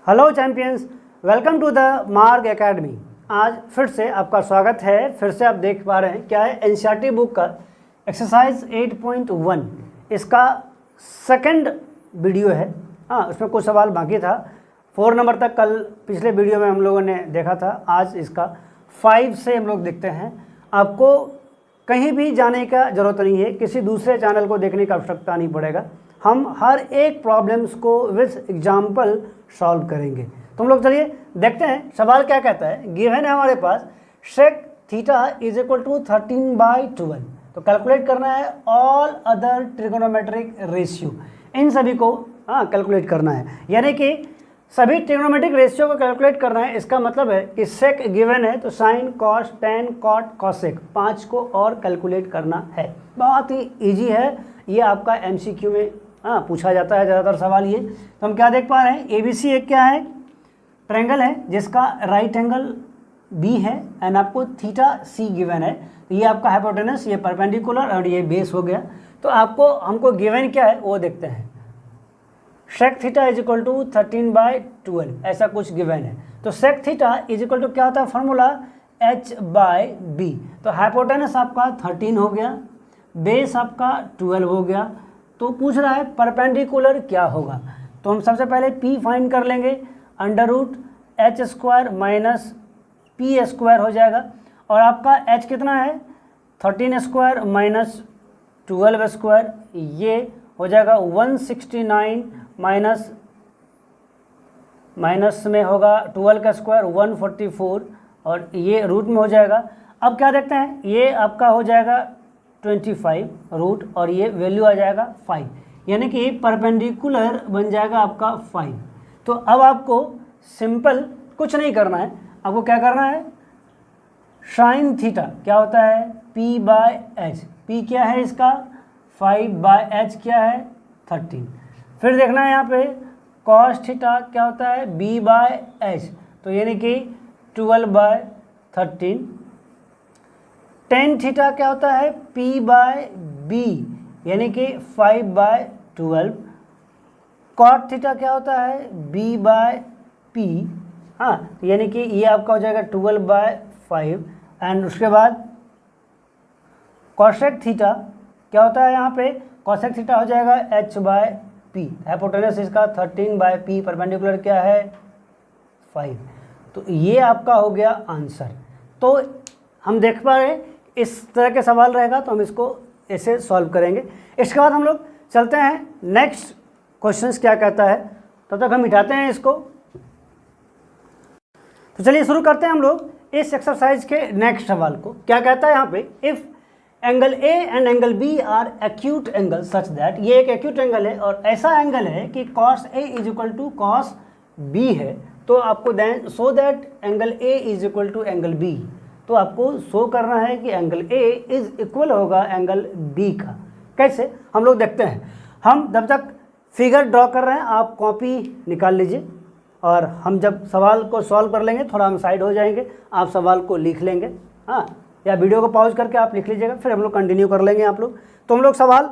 Hello champions, welcome to the Marg academy. आज फिर से आपका स्वागत है। फिर से आप देख पा रहे हैं क्या है, एनसीईआरटी बुक का एक्सरसाइज 8.1 इसका सेकंड वीडियो है। हाँ, उसमें कुछ सवाल बाकी था। 4 नंबर तक कल पिछले वीडियो में हम लोगों ने देखा था। आज इसका 5 से हम लोग देखते हैं। आपको कहीं भी जाने का ज़रूरत नहीं है, किसी दूसरे चैनल को देखने की आवश्यकता नहीं पड़ेगा। हम हर एक प्रॉब्लम्स को विद एग्जाम्पल सॉल्व करेंगे। तो हम लोग चलिए देखते हैं सवाल क्या कहता है। गिवन है हमारे पास sec theta is equal to 13/12। तो कैलकुलेट करना है ऑल अदर ट्रिगोनोमेट्रिक रेशियो, इन सभी को कैलकुलेट करना है। यानी कि सभी ट्रिगोनोमेट्रिक रेशियो को कैलकुलेट करना है। इसका मतलब है कि सेक गिवन है तो sine, cos, tan, cot, cosec 5 को और कैलकुलेट करना है। बहुत ही ईजी है। ये आपका एमसीक्यू में पूछा जाता है ज़्यादातर सवाल ये। तो हम क्या देख पा रहे हैं, एबीसी एक क्या है, ट्रायंगल है जिसका राइट एंगल बी है एंड आपको थीटा सी गिवन है। तो ये आपका हाइपोटेनस, ये परपेंडिकुलर और ये बेस हो गया। तो आपको हमको गिवन क्या है वो देखते हैं। Sec theta is equal to 13/12 ऐसा कुछ गिवन है। तो sec theta is equal to क्या होता है फॉर्मूला, h/b। तो हाइपोटेनस आपका 13 हो गया, बेस आपका 12 हो गया। तो पूछ रहा है परपेंडिकुलर क्या होगा। तो हम सबसे पहले p फाइंड कर लेंगे। √h² माइनस p² हो जाएगा। और आपका h कितना है, 13² माइनस 12² ये हो जाएगा 169 माइनस में होगा 12 का स्क्वायर 144 और ये रूट में हो जाएगा। अब क्या देखते हैं, ये आपका हो जाएगा 25 रूट और ये वैल्यू आ जाएगा 5, यानी कि परपेंडिकुलर बन जाएगा आपका 5। तो अब आपको सिंपल कुछ नहीं करना है, आपको क्या करना है, साइन थीटा क्या होता है p/h। p क्या है इसका 5/h क्या है 13। फिर देखना है यहाँ पे कॉस थीटा क्या होता है b/h, तो यानी कि 12/13। टेन थीटा क्या होता है p/b यानी कि 5/12। कॉट थीटा क्या होता है b/p, यानी कि ये आपका हो जाएगा 12/5। एंड उसके बाद कॉसेक थीटा क्या होता है, यहाँ पे कॉसेक थीटा हो जाएगा h/p। हाइपोटेनस इसका 13/p, परपेंडिकुलर क्या है 5। तो ये आपका हो गया आंसर। तो हम देख पा रहे हैं इस तरह के सवाल रहेगा तो हम इसको ऐसे सॉल्व करेंगे। इसके बाद हम लोग चलते हैं नेक्स्ट क्वेश्चंस क्या कहता है। तब तक हम मिटाते हैं इसको। तो चलिए शुरू करते हैं हम लोग इस एक्सरसाइज के नेक्स्ट सवाल को। क्या कहता है यहाँ पे, if angle A and angle B are acute angle such that, ये एक एक्यूट एंगल है और ऐसा एंगल है कि cos A is equal to cos B है। तो आपको then so that angle A is equal to angle B. तो आपको शो करना है कि एंगल ए इज इक्वल होगा एंगल बी का। कैसे, हम लोग देखते हैं। हम जब तक फिगर ड्रॉ कर रहे हैं आप कॉपी निकाल लीजिए और हम जब सवाल को सॉल्व कर लेंगे थोड़ा हम साइड हो जाएंगे, आप सवाल को लिख लेंगे, या वीडियो को पॉज करके आप लिख लीजिएगा, फिर हम लोग कंटिन्यू कर लेंगे आप लोग। तो हम लोग सवाल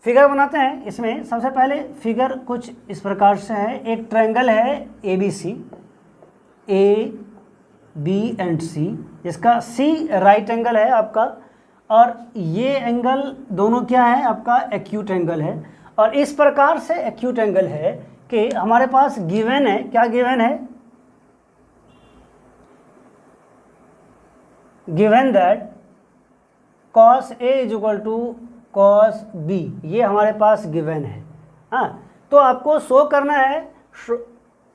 फिगर बनाते हैं। इसमें सबसे पहले फिगर कुछ इस प्रकार से है। एक ट्रायंगल है ABC, A B and C, जिसका C राइट एंगल है आपका और ये एंगल दोनों क्या है आपका एक्यूट एंगल है। और इस प्रकार से एक्यूट एंगल है कि हमारे पास गिवन है, क्या गिवन है, given that cos A is equal to cos B, ये हमारे पास गिवन है। तो आपको शो करना है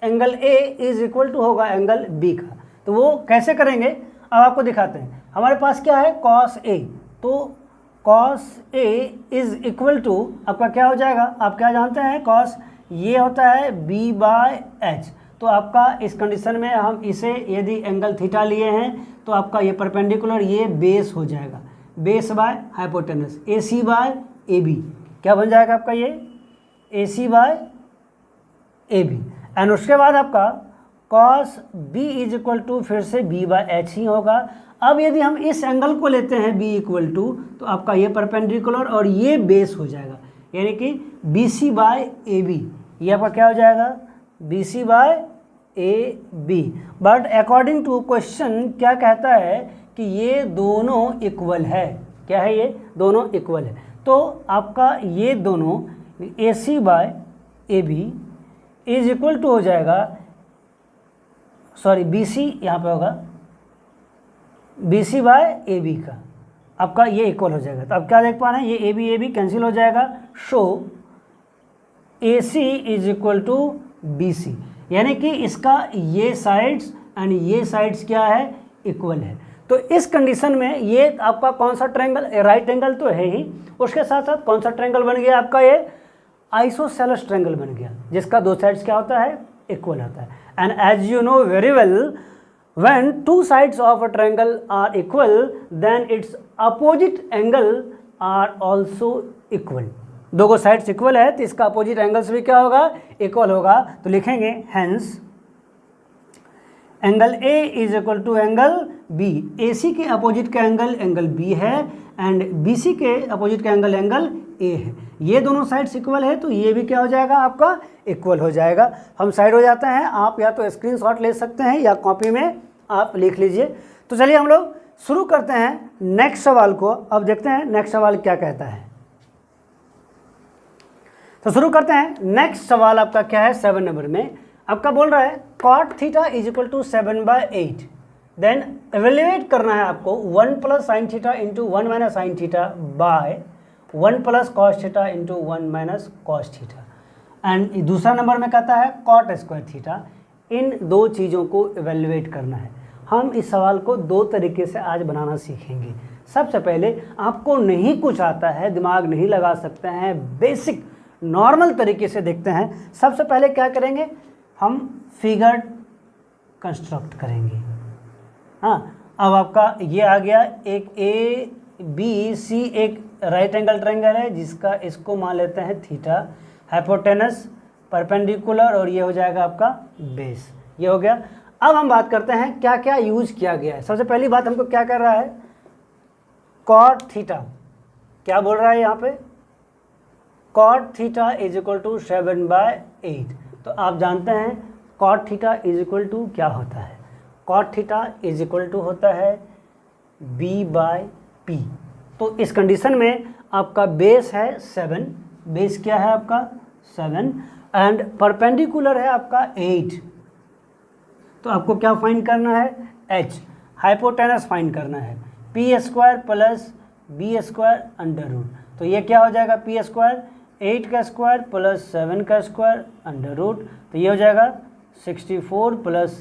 angle A is equal to होगा एंगल B का। तो वो कैसे करेंगे अब आपको दिखाते हैं। हमारे पास क्या है cos A, तो cos A is equal to आपका क्या हो जाएगा, आप क्या जानते हैं cos ये होता है b/h। तो आपका इस कंडीशन में हम इसे यदि एंगल थीटा लिए हैं तो आपका ये परपेंडिकुलर ये बेस हो जाएगा, बेस बाय हाइपोटेनस AC/AB क्या बन जाएगा आपका ये AC/AB। एंड उसके बाद आपका cos B is equal to फिर से b/h ही होगा। अब यदि हम इस एंगल को लेते हैं b इक्वल टू, तो आपका ये परपेंडिकुलर और ये बेस हो जाएगा, यानी कि BC/AB ये आपका क्या हो जाएगा BC/AB। A B, but according to question क्या कहता है कि ये दोनों इक्वल है। क्या है? ये दोनों इक्वल है। तो आपका ये दोनों A C by A B is equal to हो जाएगा, सॉरी बी सी यहाँ पे होगा, B C by A B का आपका ये इक्वल हो जाएगा। तो अब क्या देख पा रहे हैं, ये ए बी कैंसिल हो जाएगा। Show A C is equal to B C, यानी कि इसका ये साइड्स एंड ये साइड्स क्या है? इक्वल है। तो इस कंडीशन में ये आपका कौन सा ट्रायंगल? राइट एंगल तो है ही, उसके साथ साथ कौन सा ट्रायंगल बन गया आपका? ये आइसोसेलेस ट्रायंगल बन गया, जिसका दो साइड्स क्या होता है? इक्वल होता है। And as you know very well, when two sides of a triangle are equal then it's opposite angle are also equal. दो साइड्स इक्वल है तो इसका अपोजिट एंगल्स भी क्या होगा? इक्वल होगा। तो लिखेंगे hence angle A is equal to angle B. A C के अपोजिट का एंगल बी है एंड बी सी के अपोजिट का एंगल ए है। ये दोनों साइड्स इक्वल है तो ये भी क्या हो जाएगा? आपका इक्वल हो जाएगा। हम साइड हो जाते हैं, आप या तो स्क्रीनशॉट ले सकते हैं या कॉपी में आप लिख लीजिए। तो चलिए हम लोग शुरू करते हैं नेक्स्ट सवाल को। अब देखते हैं नेक्स्ट सवाल क्या कहता है। तो शुरू करते हैं। नेक्स्ट सवाल आपका क्या है? 7 नंबर में आपका बोल रहा है cot theta is equal to 7/8। Then evaluate करना है आपको 1 plus sine theta into 1 minus sine theta by 1 plus cos theta into 1 minus cos theta. And दूसरा नंबर में कहता है कॉट स्क्वायर थीटा। इन दो चीज़ों को एवेल्युएट करना है। हम इस सवाल को दो तरीके से आज बनाना सीखेंगे। सबसे पहले आपको नहीं कुछ आता है, दिमाग नहीं लगा सकते हैं, बेसिक नॉर्मल तरीके से देखते हैं। सबसे पहले क्या करेंगे? हम फिगर कंस्ट्रक्ट करेंगे। हाँ, अब आपका ये आ गया, एक ए बी सी एक राइट एंगल ट्रायंगल है जिसका इसको मान लेते हैं थीटा, हाइपोटेनस, परपेंडिकुलर और ये हो जाएगा आपका बेस। ये हो गया। अब हम बात करते हैं क्या क्या यूज किया गया है। सबसे पहली बात हमको क्या कर रहा है? Cot theta. क्या बोल रहा है यहाँ पे? Cot theta is equal to 7/8। तो आप जानते हैं cot theta is equal to क्या होता है? Cot theta is equal to होता है b/p। तो इस कंडीशन में आपका बेस है 7, बेस क्या है आपका? 7 एंड परपेंडिकुलर है आपका 8। तो आपको क्या फाइंड करना है? h। हाइपोटेनस फाइंड करना है p² plus b² under root. तो ये क्या हो जाएगा? p², 8 का स्क्वायर प्लस 7 का स्क्वायर अंडर रूट। तो ये हो जाएगा 64 प्लस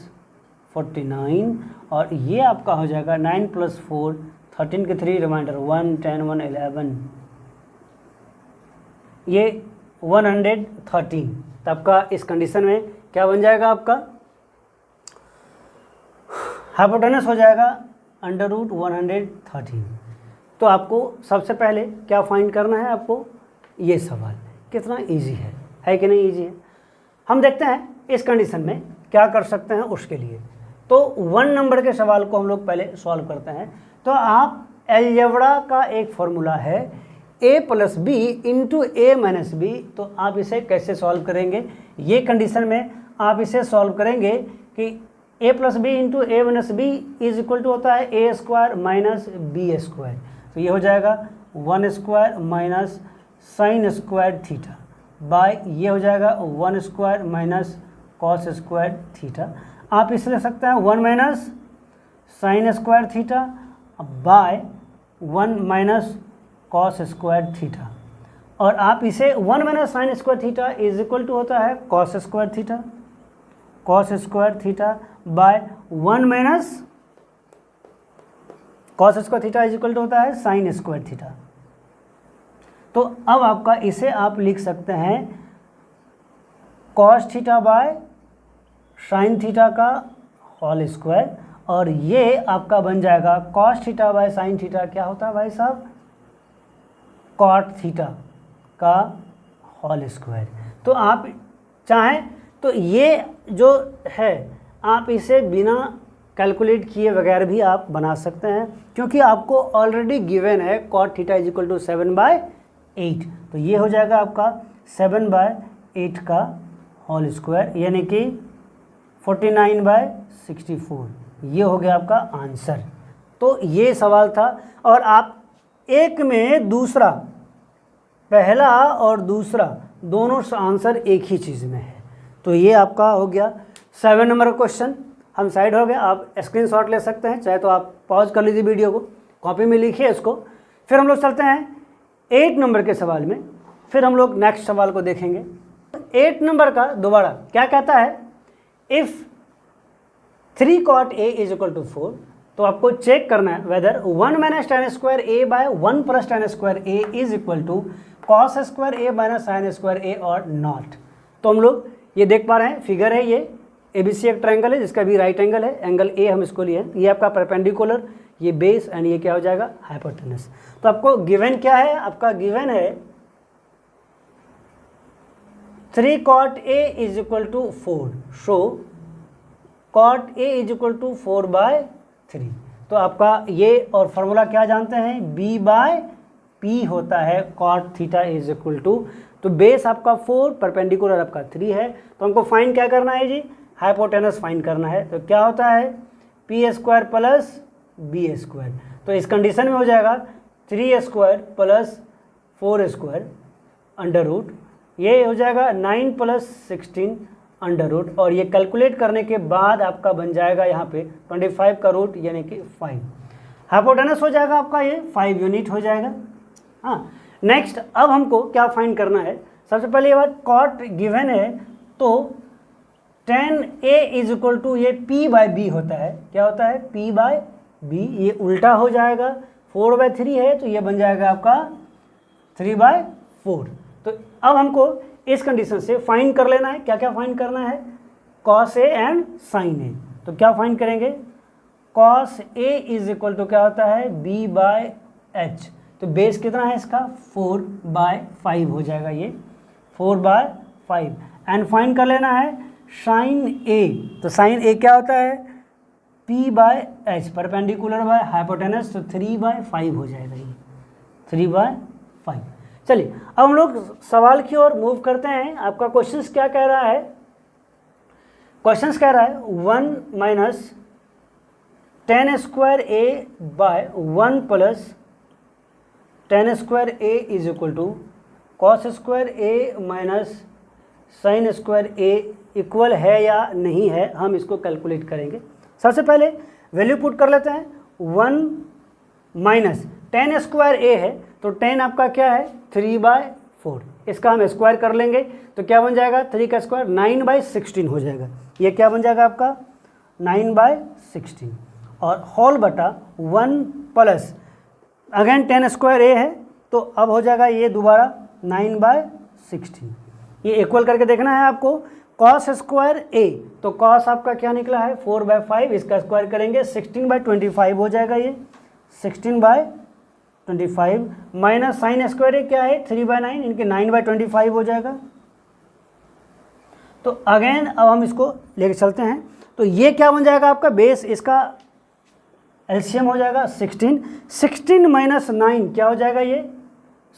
49 और ये आपका हो जाएगा 9 प्लस 4 13 के 3 रिमाइंडर 1 10 1 11, ये 113। तो आपका इस कंडीशन में क्या बन जाएगा? आपका हाइपोटेनस हो जाएगा अंडर रूट 113। तो आपको सबसे पहले क्या फाइंड करना है? आपको ये सवाल कितना इजी है कि नहीं? इजी है। हम देखते हैं इस कंडीशन में क्या कर सकते हैं उसके लिए। तो 1 नंबर के सवाल को हम लोग पहले सॉल्व करते हैं। तो आप अलजेब्रा का एक फॉर्मूला है a plus B into A minus B. तो आप इसे कैसे सॉल्व करेंगे? ये कंडीशन में आप इसे सॉल्व करेंगे कि a plus B into A minus B is equal to होता है a² माइनस b²। तो ये हो जाएगा 1² minus sine square theta bye ये हो जाएगा 1² माइनस कॉस स्क्वायर थीटा। आप इसे ले सकते हैं 1 minus sine square theta by 1 minus cos square theta. और आप इसे 1 minus sine square theta is equal to होता है cos square theta, cos square theta by 1 minus cos square theta is equal to होता है साइन स्क्वायर थीटा। तो अब आपका इसे आप लिख सकते हैं cos theta by sine theta का होल स्क्वायर और ये आपका बन जाएगा cos theta by sine theta क्या होता है भाई साहब? कॉट थीटा का होल स्क्वायर। तो आप चाहें तो ये जो है आप इसे बिना कैलकुलेट किए वगैरह भी आप बना सकते हैं क्योंकि आपको ऑलरेडी गिवन है cot theta is equal to 7/8। तो ये हो जाएगा आपका 7/8 का होल स्क्वायर यानी कि 49/64, ये हो गया आपका आंसर। तो ये सवाल था, और आप एक में दूसरा, पहला और दूसरा दोनों आंसर एक ही चीज़ में है। तो ये आपका हो गया 7 नंबर का क्वेश्चन। हम साइड हो गया, आप स्क्रीनशॉट ले सकते हैं, चाहे तो आप पॉज कर लीजिए वीडियो को, कॉपी में लिखिए इसको। फिर हम लोग चलते हैं 8 नंबर के सवाल में, फिर हम लोग नेक्स्ट सवाल को देखेंगे। 8 नंबर का दोबारा क्या कहता है, if 3 cot A is equal to 4, तो आपको चेक करना है whether 1 - tan square A by 1 + tan square A is equal to cos square A minus sin square A और नॉट। तो हम लोग ये देख पा रहे हैं, फिगर है ये, ABC एक ट्रायंगल है जिसका भी राइट एंगल है, एंगल A हम इसको लिए, ये आपका परपेंडिकुलर, ये बेस, एंड ये क्या हो जाएगा, हाइपोटेनस। तो आपको गिवन क्या है, आपका गिवन है 3 cot A is equal to 4, show cot A is equal to 4/3। तो आपका ये और फॉर्मूला क्या जानते हैं, B/P होता है cot theta is equal to, तो बेस आपका 4, परपेंडिकुलर आपका 3 है। तो हमको फाइंड क्या करना है जी, हाइपोटेनस फाइंड करना है। तो क्या होता है, P² + B²। तो इस कंडीशन में हो जाएगा 3² + 4² अंडर रूट, ये हो जाएगा 9 + 16 अंडर रूट, और ये कैलकुलेट करने के बाद आपका बन जाएगा यहाँ पे 25 का रूट यानी कि 5। हाइपोटेनस हो जाएगा आपका ये 5 यूनिट हो जाएगा। हाँ, नेक्स्ट अब हमको क्या फाइंड करना है, सबसे पहले ये बात कॉट गिवन है, तो tan A is equal to ये P/B होता है, क्या होता है, P/B, ये उल्टा हो जाएगा, 4/3 है तो ये बन जाएगा आपका 3/4। तो अब हमको इस कंडीशन से फाइंड कर लेना है, क्या क्या फाइंड करना है, cos A and sin A। तो क्या फाइंड करेंगे, cos A is equal to क्या होता है, B/H। तो बेस कितना है इसका, 4/5 हो जाएगा, ये 4/5। एंड फाइंड कर लेना है sin A। तो sin A क्या होता है, P/H, परपेंडिकुलर बाय हाइपोटेनस, तो 3/5 हो जाएगा, ये 3/5। चलिए अब हम लोग सवाल की ओर मूव करते हैं। आपका क्वेश्चंस क्या कह रहा है, क्वेश्चंस कह रहा है 1 - tan square A by 1 + tan square A is equal to cos square A minus sin square A equal है या नहीं है, हम इसको कैलकुलेट करेंगे। सबसे पहले वैल्यू पुट कर लेते हैं, 1 - tan स्क्वायर A है, तो tan आपका क्या है, 3/4, इसका हम स्क्वायर कर लेंगे तो क्या बन जाएगा, 3 का स्क्वायर 9/16 हो जाएगा, ये क्या बन जाएगा आपका 9/16, और होल बटा 1 plus again tan square A है, तो अब हो जाएगा ये दोबारा 9/16। ये इक्वल करके देखना है आपको, cos स्क्वायर A, तो cos आपका क्या निकला है 4/5, इसका स्क्वायर करेंगे 16/25 हो जाएगा, ये 16/25 माइनस sin स्क्वायर A क्या है 3/9, इनके 9/25 हो जाएगा। तो अगेन अब हम इसको लेके चलते हैं, तो ये क्या बन जाएगा आपका बेस, इसका एलसीएम हो जाएगा 16 माइनस 9 क्या हो जाएगा, ये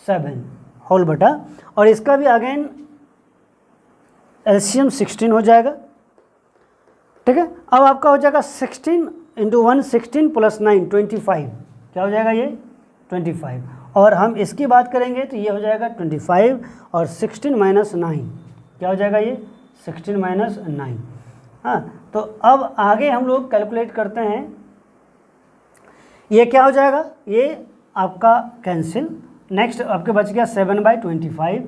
7 होल बटा, और इसका भी अगेन एलसीएम 16 हो जाएगा, ठीक है। अब आपका हो जाएगा 16 × 1 16 + 9 25, क्या हो जाएगा ये 25, और हम इसकी बात करेंगे तो ये हो जाएगा 25, और 16 माइनस 9 क्या हो जाएगा, ये 16 माइनस 9। हाँ, तो अब आगे हम लोग कैलकुलेट करते हैं, ये क्या हो जाएगा, ये आपका कैंसिल। नेक्स्ट आपके बच गया 7/25,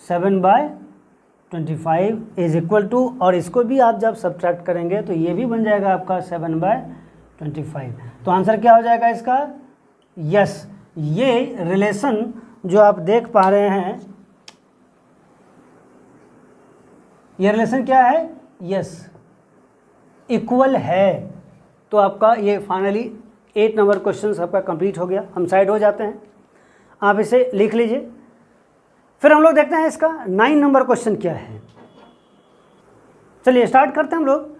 7/25 इज इक्वल टू, और इसको भी आप जब सब्ट्रैक्ट करेंगे तो ये भी बन जाएगा आपका 7/25। तो आंसर क्या हो जाएगा इसका, यस, ये रिलेशन जो आप देख पा रहे हैं, ये रिलेशन क्या है, यस, इक्वल है। तो आपका ये फाइनली 8 नंबर क्वेश्चन आपका कंप्लीट हो गया। हम साइड हो जाते हैं, आप इसे लिख लीजिए। फिर हम लोग देखते हैं इसका 9 नंबर क्वेश्चन क्या है। चलिए स्टार्ट करते हैं हम लोग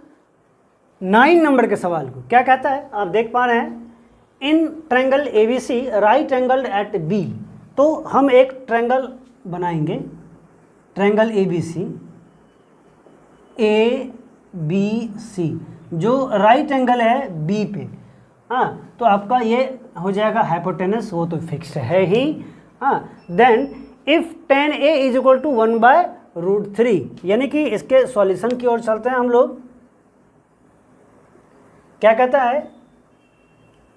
9 नंबर के सवाल को। क्या कहता है, आप देख पा रहे हैं, in triangle ABC right angled at B। तो हम एक ट्रायंगल बनाएंगे, ट्रायंगल ABC, बी सी, जो राइट एंगल है बी पे। हाँ, तो आपका ये हो जाएगा हाइपोटेनस, वो तो फिक्स है ही। हाँ, then if tan A is equal to 1/√3, यानी कि इसके सॉल्यूशन की ओर चलते हैं हम लोग। क्या कहता है,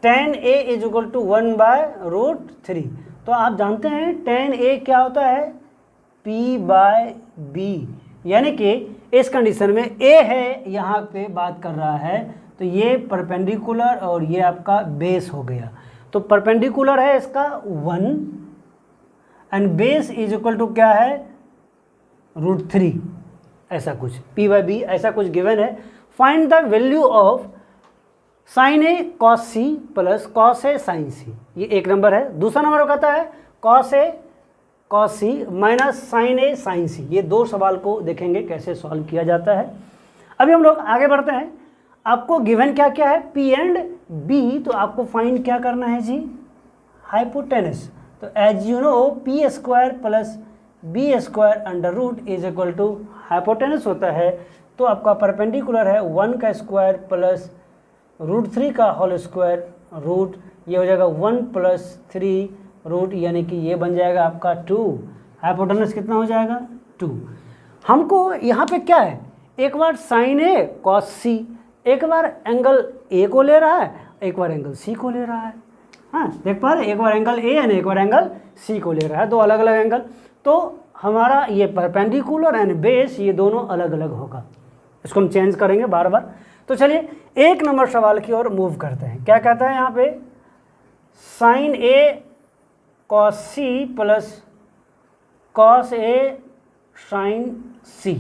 tan A is equal to 1/√3। तो आप जानते हैं tan A क्या होता है, P/B, यानी कि इस कंडीशन में A है, यहाँ पे बात कर रहा है, तो ये परपेंडिकुलर और ये आपका बेस हो गया। तो परपेंडिकुलर है इसका 1 and base is equal to क्या है, √3, ऐसा कुछ P/B ऐसा कुछ गिवन है। Find the value of sin A cos C plus cos A sin C, ये एक नंबर है। दूसरा नंबर कहता है cos A cos C minus sin A sin C। ये दो सवाल को देखेंगे कैसे सॉल्व किया जाता है। अभी हम लोग आगे बढ़ते हैं। आपको गिवन क्या क्या है, P एंड B, तो आपको फाइंड क्या करना है जी, हाइपोटेनस। तो as you know P² plus B² under root is equal to hypotenuse होता है। तो आपका परपेंडिकुलर है 1 का स्क्वायर प्लस √3 का होल स्क्वायर रूट, ये हो जाएगा 1 + 3 रूट, यानी कि ये बन जाएगा आपका 2। हाइपोटेनस कितना हो जाएगा, 2। हमको यहाँ पे क्या है, एक बार sin A cos C, एक बार एंगल A को ले रहा है, एक बार एंगल C को ले रहा है। हाँ, देख पा रहे, एक बार एंगल A एंड एक बार एंगल C को ले रहा है, दो अलग अलग एंगल। तो हमारा ये परपेंडिकुलर एंड बेस ये दोनों अलग अलग होगा, इसको हम चेंज करेंगे बार बार। तो चलिए एक नंबर सवाल की ओर मूव करते हैं। क्या कहता है यहाँ पे, sin A cos C plus cos A sin C,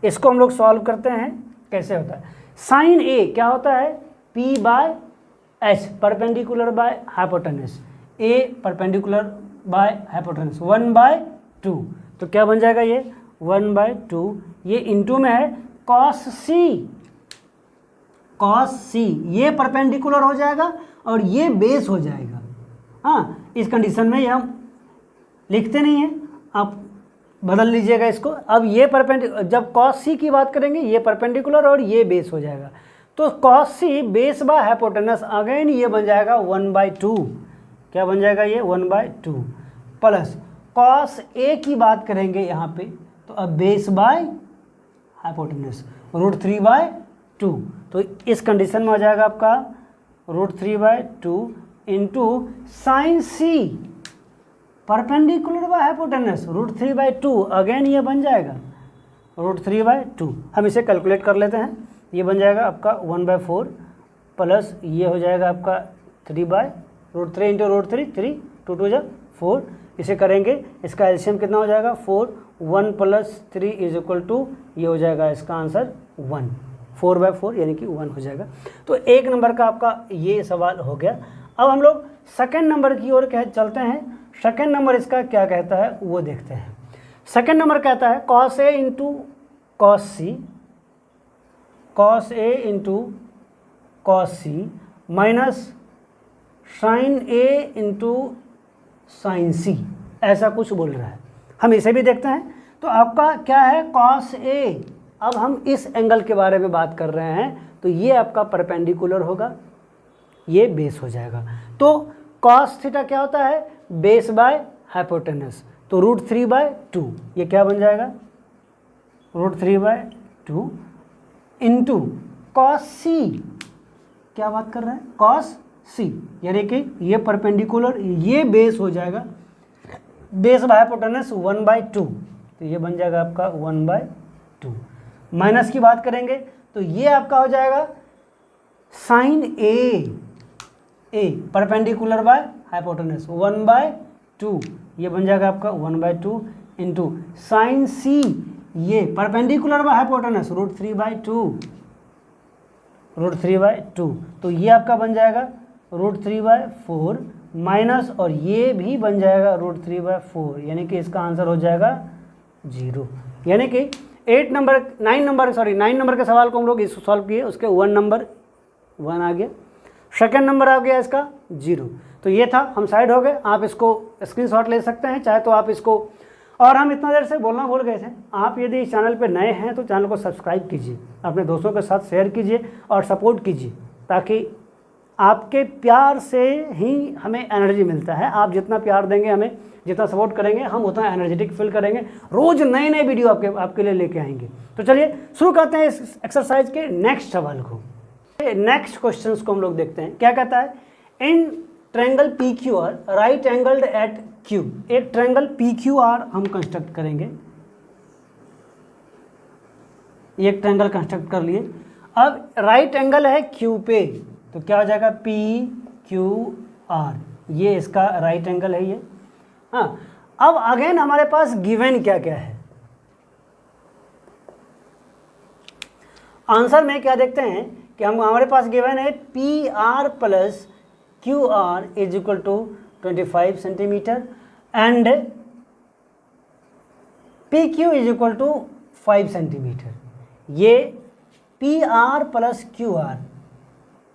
इसको हम लोग सॉल्व करते हैं। कैसे होता है, sin A क्या होता है, P/H perpendicular by hypotenuse, A perpendicular by hypotenuse 1/2। तो क्या बन जाएगा ये 1/2, ये इनटू में है cos C, ये परपेंडिकुलर हो जाएगा और ये बेस हो जाएगा। हाँ, इस कंडीशन में ये हम लिखते नहीं हैं, आप बदल लीजिएगा इसको। अब ये जब cos C की बात करेंगे, ये परपेंडिकुलर और ये बेस हो जाएगा। तो cos C base by hypotenuse, again ये बन जाएगा 1/2। क्या बन जाएगा ये 1/2 प्लस cos A की बात करेंगे यहाँ पे, तो अब बेस बाय हाइपोटेनस √3/2। तो इस कंडीशन में हो जाएगा आपका √3/2 into sine C perpendicular by hypotenuse √3/2, again ये बन जाएगा √3/2। हम इसे कैलकुलेट कर लेते हैं। ये बन जाएगा आपका 1/4 प्लस ये हो जाएगा आपका 3/√3 इंटू √3, 3 2 2 4। इसे करेंगे, इसका एलसीएम कितना हो जाएगा 4, 1 + 3 इज इक्वल टू, ये हो जाएगा इसका आंसर 1, 4/4 यानी कि 1 हो जाएगा। तो एक नंबर का आपका ये सवाल हो गया। अब हम लोग सेकेंड नंबर की ओर चलते हैं। सेकेंड नंबर इसका क्या कहता है वो देखते हैं। सेकेंड नंबर कहता है cos A into cos C minus sin A into sin C, ऐसा कुछ बोल रहा है। हम इसे भी देखते हैं। तो आपका क्या है cos A, अब हम इस एंगल के बारे में बात कर रहे हैं, तो ये आपका परपेंडिकुलर होगा, ये बेस हो जाएगा। तो cos थीटा क्या होता है, बेस बाय हाइपोटेनस, तो √3/2, ये क्या बन जाएगा √3/2 इंटू cos C, क्या बात कर रहे हैं cos C, यानी कि ये परपेंडिकुलर, ये बेस हो जाएगा, बेस बाय हाइपोटेनस 1/2, तो ये बन जाएगा आपका 1/2। माइनस की बात करेंगे तो ये आपका हो जाएगा sin A perpendicular by hypotenuse 1/2, ये बन जाएगा आपका 1/2 इंटू साइन C, ये परपेंडिकुलर बाय हाइपोटेनस √3/2, तो ये आपका बन जाएगा √3/4 माइनस, और ये भी बन जाएगा √3/4, यानी कि इसका आंसर हो जाएगा 0। यानी कि 9 नंबर के सवाल को हम लोग इस सॉल्व किए, उसके 1 नंबर 1 आ गया, सेकेंड नंबर आ गया इसका 0। तो ये था, हम साइड हो गए। आप इसको स्क्रीनशॉट ले सकते हैं, चाहे तो आप इसको और हम इतना देर से बोलना भूल गए थे, आप यदि इस चैनल पर नए हैं तो चैनल को सब्सक्राइब कीजिए, अपने दोस्तों के साथ शेयर कीजिए और सपोर्ट कीजिए, ताकि आपके प्यार से ही हमें एनर्जी मिलता है। आप जितना प्यार देंगे हमें, जितना सपोर्ट करेंगे, हम उतना एनर्जेटिक फील करेंगे, रोज़ नए नए वीडियो आपके लिए लेके आएंगे। तो चलिए शुरू करते हैं इस एक्सरसाइज के नेक्स्ट सवाल को। नेक्स्ट क्वेश्चंस को हम लोग देखते हैं। क्या कहता है, in triangle P Q R right angled at Q. एक ट्रायंगल पी क्यू आर हम कंस्ट्रक्ट करेंगे, एक ट्रायंगल कंस्ट्रक्ट कर लिए। अब राइट एंगल है क्यू पे, तो क्या हो जाएगा, पी क्यू आर, ये इसका राइट एंगल है ये। हाँ, अब अगेन हमारे पास गिवन क्या क्या है, आंसर में क्या देखते हैं कि हमारे पास गिवन है P R plus Q R is equal to 25 centimetre and P Q is equal to 5 centimetre. ये P R plus Q R,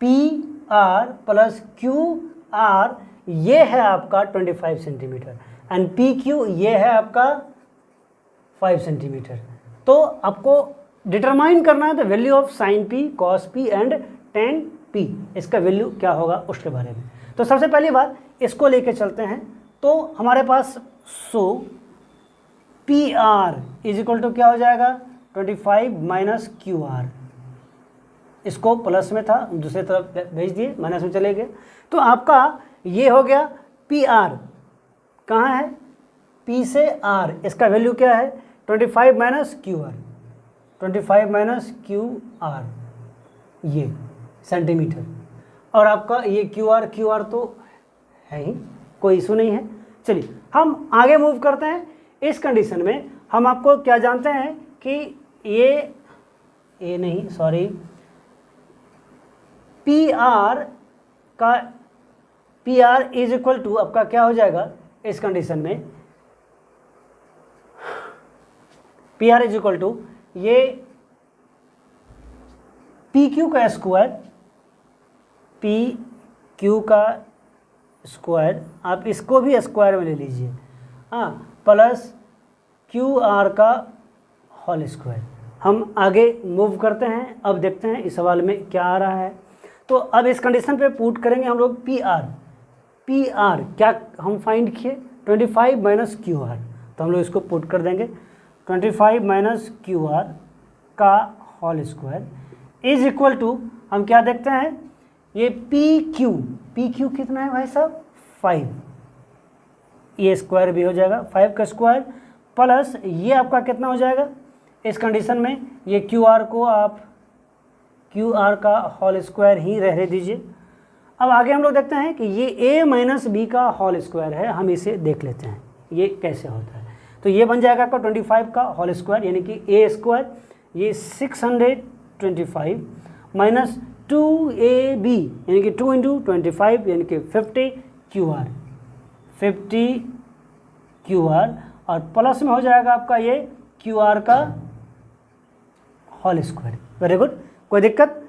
P R plus Q R ये है आपका 25 सेंटीमीटर एंड पी क्यू ये है आपका 5 centimetre. तो आपको determine करना है the value of sine P, cos P and ten P, इसका वैल्यू क्या होगा उसके बारे में। तो सबसे पहली बात इसको लेके चलते हैं। तो हमारे पास P R is equal to क्या हो जाएगा, 25 माइनस क्यू आर, इसको प्लस में था दूसरी तरफ भेज दिए, माइनस में चले गए। तो आपका ये हो गया पी आर, कहाँ है, पी से आर, इसका वैल्यू क्या है 25 minus Q are, 25 minus Q R ये सेंटीमीटर। और आपका ये क्यू आर तो है ही, कोई इशू नहीं है। चलिए हम आगे मूव करते हैं। इस कंडीशन में हम आपको क्या जानते हैं कि ये नहीं sorry, P R is equal to आपका क्या हो जाएगा इस कंडीशन में, P R is equal to ये पी क्यू का स्क्वायर, पी क्यू का स्क्वायर, आप इसको भी स्क्वायर में ले लीजिए, हाँ, प्लस क्यू आर का होल स्क्वायर। हम आगे मूव करते हैं। अब देखते हैं इस सवाल में क्या आ रहा है। तो अब इस कंडीशन पे पुट करेंगे हम लोग पी आर क्या हम फाइंड किए 25 माइनस क्यू आर, तो हम लोग इसको पुट कर देंगे 25 माइनस क्यू आर का whole square is equal to हम क्या देखते हैं, ये पी क्यू कितना है भाई साहब 5, ये स्क्वायर भी हो जाएगा 5 का स्क्वायर, प्लस ये आपका कितना हो जाएगा इस कंडीशन में, ये क्यू आर को आप क्यू आर का होल स्क्वायर ही रहने दीजिए। अब आगे हम लोग देखते हैं कि ये ए माइनस बी का होल स्क्वायर है, हम इसे देख लेते हैं ये कैसे होता है। तो ये बन जाएगा आपका 25 का होल स्क्वायर यानी कि ए स्क्वायर, ये 625 माइनस 2ab यानी कि 2 इंटू 25 यानी कि 50 क्यू आर और प्लस में हो जाएगा आपका ये क्यू आर का होल स्क्वायर। वेरी गुड, कोई दिक्कत,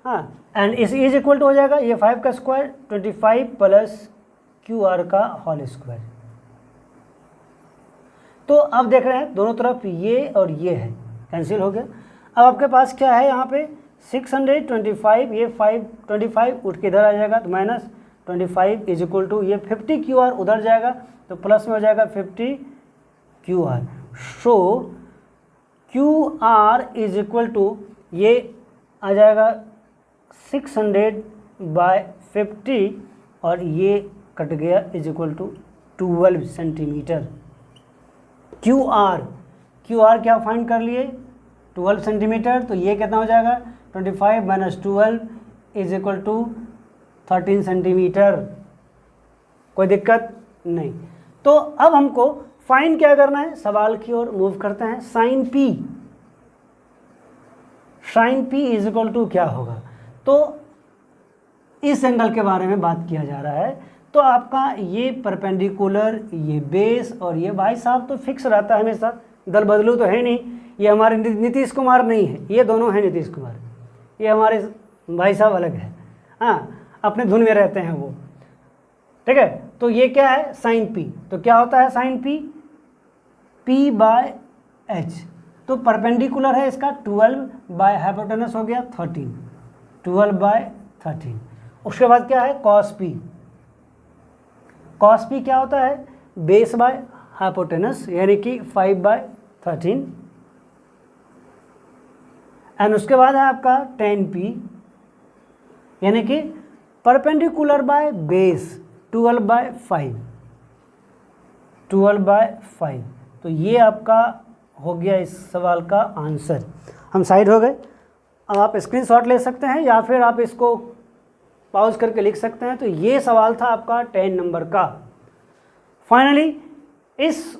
हाँ, एंड इस इज इक्वल टू हो जाएगा ये 5 का स्क्वायर 25 प्लस क्यू आर का होल स्क्वायर। तो अब देख रहे हैं दोनों तरफ ये और ये है, कैंसिल हो गया। अब आपके पास क्या है यहाँ पे 625, ये 525 उठ के इधर आ जाएगा तो माइनस 25 इज इक्वल टू ये 50 क्यू आर उधर जाएगा तो प्लस में हो जाएगा 50 Q R. So Q R is equal to ये आ जाएगा 600/50 और ये कट गया is equal to 12 centimetre. Q R क्या फाइंड कर लिए 12 सेंटीमीटर, तो ये कितना हो जाएगा 25 minus 12 is equal to 13 centimetre. कोई दिक्कत नहीं। तो अब हमको फाइंड क्या करना है, सवाल की ओर मूव करते हैं। Sine P is equal to क्या होगा, तो इस एंगल के बारे में बात किया जा रहा है। तो आपका ये परपेंडिकुलर, ये बेस और ये भाई साहब तो फिक्स रहता है हमेशा, दल बदलू तो है नहीं। ये हमारे नीतीश कुमार नहीं है, ये दोनों हैं नीतीश कुमार, ये हमारे भाई साहब अलग है, हाँ, अपने धुन में रहते हैं वो, ठीक है। तो ये क्या है साइन पी, तो क्या होता है sine P, P by H, तो परपेंडिकुलर है इसका 12 बाय हाइपोटेनस हो गया 13, 12 बाय 13। उसके बाद क्या है cos P, cos P क्या होता है बेस बाय हाइपोटेनस यानी कि 5 बाय 13, एंड उसके बाद है आपका tan P यानी कि perpendicular by base 12 by 5, 12 by 5। तो ये आपका हो गया इस सवाल का आंसर। हम साइड हो गए। अब आप स्क्रीनशॉट ले सकते हैं या फिर आप इसको पॉज करके लिख सकते हैं। तो ये सवाल था आपका 10 नंबर का। फाइनली इस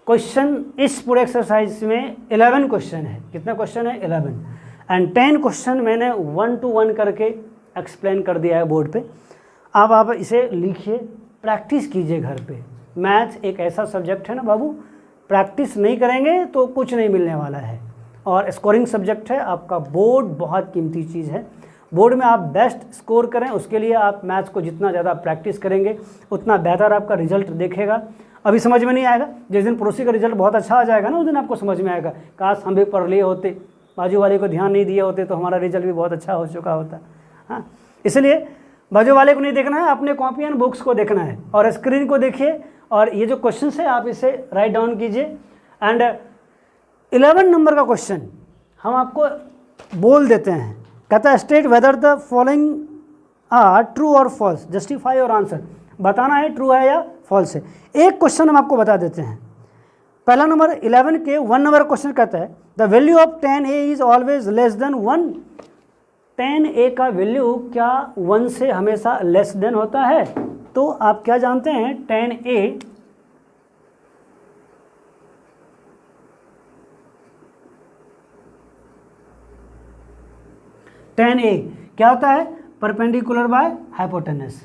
क्वेश्चन, इस पूरे एक्सरसाइज में 11 क्वेश्चन है। कितना क्वेश्चन है 11, एंड 10 क्वेश्चन मैंने 1 to 1 करके एक्सप्लेन कर दिया है बोर्ड पे। अब आप इसे लिखिए, प्रैक्टिस कीजिए घर पे। मैथ एक ऐसा सब्जेक्ट है ना बाबू, प्रैक्टिस नहीं करेंगे तो कुछ नहीं मिलने वाला है। और स्कोरिंग सब्जेक्ट है, आपका बोर्ड बहुत कीमती चीज़ है। बोर्ड में आप बेस्ट स्कोर करें, उसके लिए आप मैथ्स को जितना ज़्यादा प्रैक्टिस करेंगे उतना बेहतर आपका रिजल्ट देखेगा। अभी समझ में नहीं आएगा, जिस दिन पड़ोसी का रिजल्ट बहुत अच्छा आ जाएगा ना, उस दिन आपको समझ में आएगा काश हम भी पढ़ लिए होते, बाजू वाले को ध्यान नहीं दिए होते तो हमारा रिजल्ट भी बहुत अच्छा हो चुका होता। हाँ, इसलिए बाजू वाले को नहीं देखना है, अपने कॉपी एंड बुक्स को देखना है और स्क्रीन को देखिए। और ये जो क्वेश्चन है आप इसे राइट डाउन कीजिए। एंड 11 नंबर का क्वेश्चन हम आपको बोल देते हैं, कहता है state whether the following are true और फॉल्स, जस्टिफाई और आंसर। बताना है ट्रू है या फॉल्स है। एक क्वेश्चन हम आपको बता देते हैं। पहला नंबर 11 के 1 नंबर क्वेश्चन कहता है the value of tan a is always less than 1। tan a का वैल्यू क्या 1 से हमेशा लेस देन होता है? तो आप क्या जानते हैं tan a क्या होता है परपेंडिकुलर बाय हाइपोटेनस।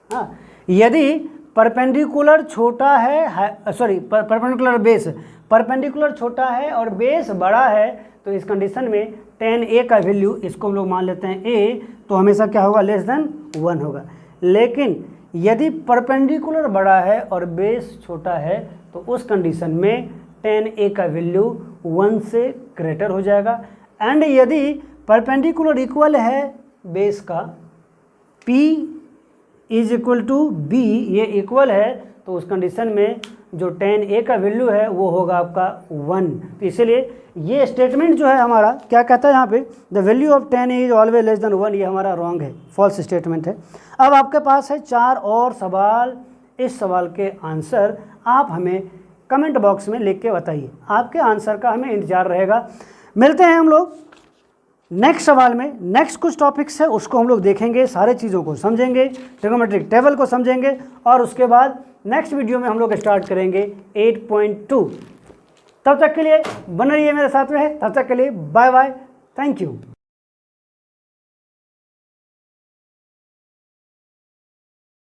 हाँ, यदि परपेंडिकुलर छोटा है, सॉरी परपेंडिकुलर बेस, परपेंडिकुलर छोटा है और बेस बड़ा है, तो इस कंडीशन में tan a का वैल्यू, इसको हम लोग मान लेते हैं a, तो हमेशा क्या होगा लेस देन 1 होगा। लेकिन यदि परपेंडिकुलर बड़ा है और बेस छोटा है तो उस कंडीशन में tan a का वैल्यू 1 से ग्रेटर हो जाएगा। एंड यदि परपेंडिकुलर इक्वल है बेस का, p is equal to b, ये इक्वल है, तो उस कंडीशन में जो tan a का वैल्यू है वो होगा आपका 1। तो इसीलिए ये स्टेटमेंट जो है हमारा क्या कहता है यहाँ पे, the value of tan a is always less than 1, ये हमारा रॉन्ग है, फॉल्स स्टेटमेंट है। अब आपके पास है 4 और सवाल। इस सवाल के आंसर आप हमें कमेंट बॉक्स में लिख के बताइए। आपके आंसर का हमें इंतजार रहेगा। मिलते हैं हम लोग नेक्स्ट सवाल में। नेक्स्ट कुछ टॉपिक्स है उसको हम लोग देखेंगे, सारे चीज़ों को समझेंगे, ट्रिग्नोमेट्रिक टेबल को समझेंगे, और उसके बाद नेक्स्ट वीडियो में हम लोग स्टार्ट करेंगे 8.2। तब तक के लिए बने रहिए मेरे साथ में। तब तक के लिए बाय बाय, थैंक यू।